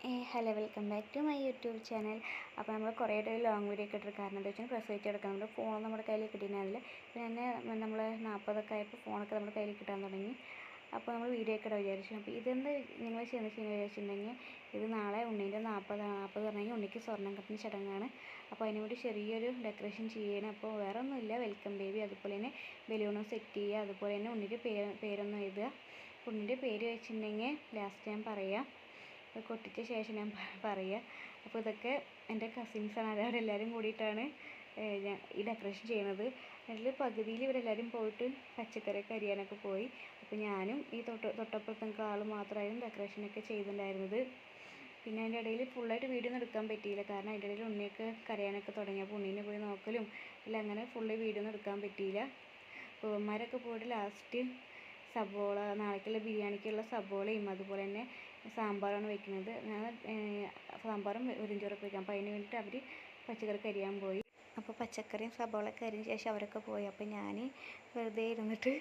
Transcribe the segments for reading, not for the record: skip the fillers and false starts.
Hello, welcome back to my YouTube channel. അപ്പോൾ നമ്മൾ കുറേ ലോങ് വീഡിയോ ഒക്കെ ഇട്ടിട്ട് കാരണം എന്താ വെച്ചാൽ പ്രസവിച്ചെടുക്കാൻ നമ്മുടെ ഫോൺ നമ്മുടെ കയ്യിൽ കിട്ടിയിരുന്നില്ല. പിന്നെ നമ്മൾ 40 ആയപ്പോൾ ഫോണൊക്കെ നമ്മുടെ കയ്യിൽ കിട്ടാൻ തുടങ്ങി. അപ്പോൾ നമ്മൾ വീഡിയോ ഒക്കെ ഇടാൻ വിചാരിച്ചു. അപ്പോൾ ഇതെന്ത് നിങ്ങൾ ചെയ്യുന്ന വിചാരിച്ചിട്ടുണ്ടെങ്കിൽ ഇത് നാളെ ഉണ്ണീൻ്റെ 40 പറഞ്ഞെങ്കിൽ ഉണ്ണിക്ക് സ്വർണ്ണം കെട്ടുന്ന ചടങ്ങാണ്. അപ്പോൾ അതിന് വേണ്ടി ചെറിയൊരു ഡെക്കറേഷൻ ചെയ്യണം. അപ്പോൾ വേറെ ഒന്നുമില്ല, വെൽക്കം ബേബി, അതുപോലെ തന്നെ ബലൂണും സെറ്റ് ചെയ്യുക, അതുപോലെ തന്നെ ഉണ്ണിൻ്റെ പേരൊന്നും എഴുതുക. ഉണ്ണിൻ്റെ പേര് വെച്ചിട്ടുണ്ടെങ്കിൽ ലാസ്റ്റ് ഞാൻ പറയാം, കൊട്ടിച്ച ശേഷം ഞാൻ പറയുക. അപ്പോൾ ഇതൊക്കെ എൻ്റെ കസിൻസാണ്, അവരെല്ലാവരും കൂടിയിട്ടാണ് ഞാൻ ഈ ഡെക്കറേഷൻ ചെയ്യുന്നത്. അതിൽ പകുതിയിൽ ഇവരെല്ലാവരും പോയിട്ട് പച്ചക്കറിയൊക്കെ അരിയാനൊക്കെ പോയി. അപ്പോൾ ഞാനും ഈ തൊട്ടപ്പുറത്തെ ആൾ മാത്രമായിരുന്നു ഡെക്കറേഷനൊക്കെ ചെയ്തിട്ടുണ്ടായിരുന്നത്. പിന്നെ അതിൻ്റെ ഇടയിൽ ഫുള്ളായിട്ട് വീഡിയോ ഒന്നും എടുക്കാൻ പറ്റിയില്ല, കാരണം അതിൻ്റെ ഇടയിൽ ഉണ്ണിയൊക്കെ കരയാനൊക്കെ തുടങ്ങി. അപ്പോൾ ഉണ്ണീനെ പോയി നോക്കലും ഇല്ല, അങ്ങനെ ഫുള്ള് വീഡിയോ ഒന്നും എടുക്കാൻ പറ്റിയില്ല. അപ്പോൾ ഇവന്മാരൊക്കെ പോയിട്ട് ലാസ്റ്റ് സബോള, നാളേക്കുള്ള ബിരിയാണിക്കുള്ള സബോളയും അതുപോലെ തന്നെ സാമ്പാറാണ് വയ്ക്കുന്നത്. ഞാൻ സാമ്പാറും വെറുംചോറൊക്കെ വയ്ക്കാം. അപ്പോൾ അതിന് വേണ്ടിയിട്ട് അവർ പച്ചക്കറി അരിയാൻ പോയി. അപ്പോൾ പച്ചക്കറിയും സബോളയൊക്കെ അരിഞ്ഞ ശേഷം അവരൊക്കെ പോയി. അപ്പോൾ ഞാൻ വെറുതെ ഇരുന്നിട്ട്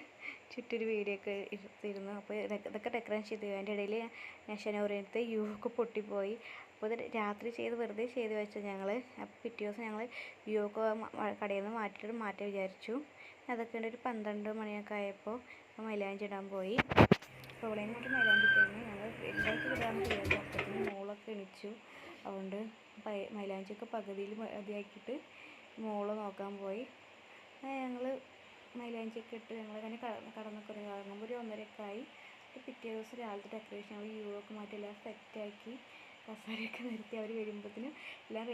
ചുറ്റൊരു വീഡിയോ ഒക്കെ എടുത്തിരുന്നു. അപ്പോൾ ഇതൊക്കെ ഡെക്കറേഷൻ ചെയ്തു. അതിൻ്റെ ഇടയിൽ ഷനോറിയത്തെ യു ഒക്കെ പൊട്ടിപ്പോയി. അപ്പോൾ ഇത് രാത്രി വെറുതെ ചെയ്ത് വെച്ചത് ഞങ്ങൾ. അപ്പോൾ പിറ്റേ ദിവസം ഞങ്ങൾ യു ഒക്കെ കടയിൽ നിന്ന് മാറ്റാൻ വിചാരിച്ചു. അതൊക്കെ ഒരു 12 മണിയൊക്കെ ആയപ്പോൾ മൈലാഞ്ചി ഇടാൻ പോയി. അപ്പോൾ ഇവിടെ നിന്നിട്ട് മൈലാഞ്ചി ഇട്ടായിരുന്നു. ഞങ്ങൾ എല്ലാവർക്കും ഇടാമെന്ന് വിചാരിച്ചു. അപ്പോഴത്തേക്കും മോളൊക്കെ എണിച്ചു. അതുകൊണ്ട് മൈലാഞ്ചിയൊക്കെ പകുതിയിൽ മതിയാക്കിയിട്ട് മോള് നോക്കാൻ പോയി. ഞങ്ങൾ മൈലാഞ്ചിയൊക്കെ ഇട്ട് ഞങ്ങളങ്ങനെ കടന്നൊക്കെ ഇറങ്ങുമ്പോൾ ഒരു 1:30 ആയി. പിറ്റേ ദിവസം രാവിലത്തെ ഡെക്കറേഷൻ ഞങ്ങൾ യു ഒക്കെ മാറ്റി എല്ലാം സെറ്റാക്കി കസാരയൊക്കെ നിർത്തി അവർ വരുമ്പോഴത്തേനും എല്ലാം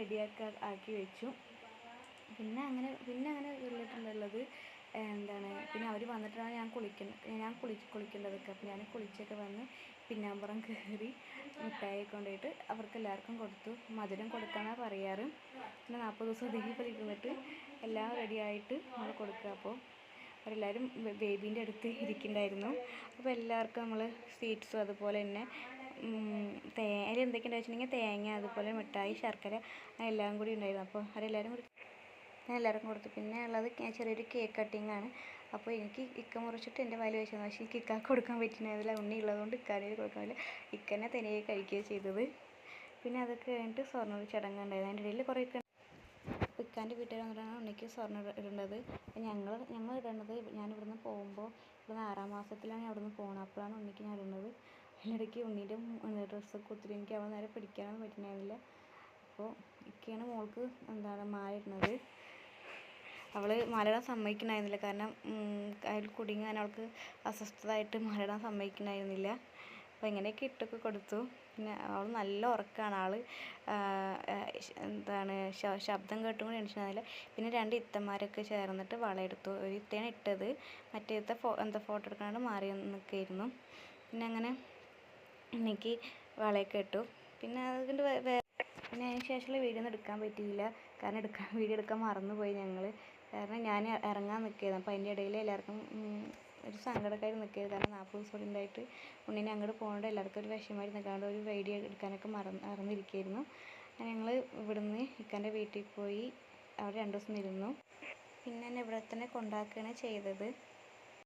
ആക്കി വെച്ചു. പിന്നെ അങ്ങനെ ഉള്ളിട്ടുള്ളത് എന്താണ്, പിന്നെ അവർ വന്നിട്ടാണ് ഞാൻ കുളിക്കേണ്ടതൊക്കെ. അപ്പോൾ ഞാൻ കുളിച്ചൊക്കെ വന്ന് പിന്നാമ്പുറം കയറി മിഠായി കൊണ്ടുപോയിട്ട് അവർക്ക് എല്ലാവർക്കും കൊടുത്തു. മധുരം കൊടുക്കാനാണ് പറയാറ്. പിന്നെ 40 ദിവസം ഇതേപോലെ ഇരുന്നിട്ട് എല്ലാം റെഡിയായിട്ട് നമ്മൾ കൊടുക്കുക. അപ്പോൾ അവരെല്ലാവരും ബേബീൻ്റെ അടുത്ത് ഇരിക്കുന്നുണ്ടായിരുന്നു. അപ്പോൾ എല്ലാവർക്കും നമ്മൾ സ്വീറ്റ്സും അതുപോലെ തന്നെ അതിൽ എന്തൊക്കെയുണ്ടെന്ന് വെച്ചിട്ടുണ്ടെങ്കിൽ തേങ്ങ, അതുപോലെ മിഠായി, ശർക്കര, എല്ലാം കൂടി ഉണ്ടായിരുന്നു. അപ്പോൾ അവരെല്ലാവരും കൂടി എല്ലാവർക്കും കൊടുത്തു. പിന്നെ ഉള്ളത് ചെറിയൊരു കേക്ക് കട്ടിങ് ആണ്. അപ്പോൾ എനിക്ക് ഇക്ക മുറിച്ചിട്ട് എൻ്റെ വായിൽ വെച്ചത്, പക്ഷേ എനിക്ക് ഇക്കാക്ക് കൊടുക്കാൻ പറ്റുന്നില്ല. ഉണ്ണി ഉള്ളതുകൊണ്ട് ഇക്കാനേൽ കൊടുക്കാൻ പറ്റില്ല. ഇക്കനെ തനിയെ കഴിക്കുകയാണ് ചെയ്തത്. പിന്നെ അതൊക്കെ കഴിഞ്ഞിട്ട് സ്വർണ്ണ ചടങ്ങുണ്ടായിരുന്നു. അതിൻ്റെ ഇടയിൽ കുറേ അപ്പോൾ ഇക്കാൻ്റെ വീട്ടുകാർ വന്നിട്ടാണ് ഉണ്ണിക്ക് സ്വർണ്ണം ഇടേണ്ടത്. ഞങ്ങൾ ഇടേണ്ടത് ഞാനിവിടുന്ന് പോകുമ്പോൾ, ഇവിടുന്ന് 6ാം മാസത്തിലാണ് ഞാൻ അവിടുന്ന് പോകുന്നത്. അപ്പോഴാണ് ഉണ്ണിക്ക് ഞാൻ ഇടുന്നത്. അതിനിടയ്ക്ക് ഉണ്ണീൻ്റെ ഡ്രസ്സൊക്കെ ഒത്തിരി എനിക്ക് അവൻ നേരെ പിടിക്കാനൊന്നും പറ്റുന്നില്ല. അപ്പോൾ ഇക്കയാണ് മോൾക്ക് മാല ഇടുന്നത്. അവൾ മാലയിടാൻ സമ്മതിക്കുന്നുണ്ടായിരുന്നില്ല, കാരണം അതിൽ കുടുങ്ങാൻ അവൾക്ക് അസ്വസ്ഥതായിട്ട് മാലയിടാൻ സമ്മതിക്കുന്നുണ്ടായിരുന്നില്ല. അപ്പോൾ ഇങ്ങനെയൊക്കെ ഇട്ടൊക്കെ കൊടുത്തു. പിന്നെ അവൾ നല്ല ഉറക്കമാണ്. ശബ്ദം കേട്ടും കൂടി എണീച്ചില്ല. പിന്നെ 2 ഇത്തന്മാരൊക്കെ ചേർന്നിട്ട് വളയെടുത്തു. ഒരു ഇത്തയാണ് ഇട്ടത്, മറ്റേ ഇത്ത ഫോട്ടോ എടുക്കാണ്ട് മാറി നിൽക്കുകയായിരുന്നു. പിന്നെ അങ്ങനെ എനിക്ക് വളയൊക്കെ ഇട്ടു. പിന്നെ അതുകൊണ്ട് പിന്നെ അതിന് ശേഷമുള്ള വീഡിയോ ഒന്നും എടുക്കാൻ പറ്റിയില്ല, കാരണം വീഡിയോ എടുക്കാൻ മറന്നുപോയി ഞങ്ങൾ. കാരണം ഞാൻ ഇറങ്ങാൻ നിൽക്കുകയായിരുന്നു. അപ്പോൾ അതിൻ്റെ ഇടയിൽ എല്ലാവർക്കും ഒരു സങ്കടക്കാർ നിൽക്കുകയായിരുന്നു. കാരണം 40 ദിവസം കൂടി ഉണ്ടായിട്ട് ഉണ്ണിനെ അങ്ങോട്ട് പോകേണ്ട എല്ലാവർക്കും ഒരു വിഷമമായിട്ട് നിൽക്കാണ്ട് ഒരു വീഡിയോ എടുക്കാനൊക്കെ മറന്നിരിക്കുകയായിരുന്നു. ഞങ്ങൾ ഇവിടുന്ന് ഇക്കാൻ്റെ വീട്ടിൽ പോയി അവിടെ 2 ദിവസം ഇരുന്നു. പിന്നെ എന്നെ ഇവിടെ തന്നെ കൊണ്ടാക്കുകയാണ് ചെയ്തത്.